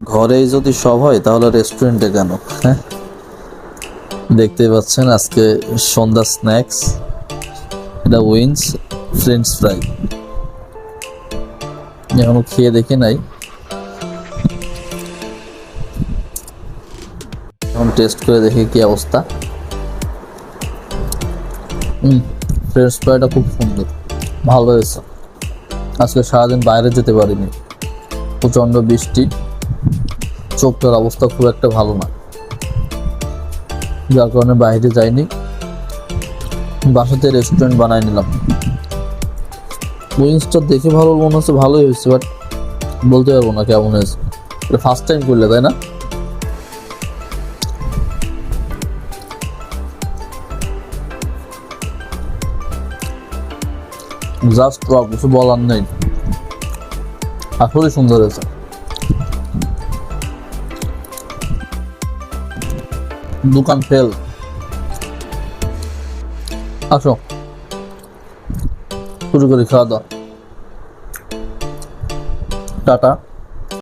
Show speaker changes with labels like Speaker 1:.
Speaker 1: ঘরেই যদি সব হয় তাহলে রেস্টুরেন্টে কেন? হ্যাঁ, দেখতেই পাচ্ছেন আজকে সন্ধ্যা স্ন্যাক্স, এটা উইংস ফ্রেঞ্চ ফ্রাই। এখনো খেয়ে দেখি নাই, এখন টেস্ট করে দেখি কি অবস্থা। ফ্রেঞ্চ ফ্রাইটা খুব সুন্দর, ভালো হয়েছে। আজকে সারাদিন বাইরে যেতে পারিনি, প্রচণ্ড বৃষ্টি, চোখটার অবস্থা খুব একটা ভালো না, যার কারণে বাইরে যাইনি, বাসাতে রেস্টুরেন্ট বানাই নিলাম। উইংসটা দেখে ভালো মনে হচ্ছে, ভালোই হয়েছে, বাট বলতে পারবো না কেমন হয়েছে। এটা ফার্স্ট টাইম করলে, তাই না? জাস্ট কিছু বলার নেই, আসলে সুন্দর হয়েছে। দোকান ফেল। আসো শুরু করি খাওয়া দাওয়া। টাটা।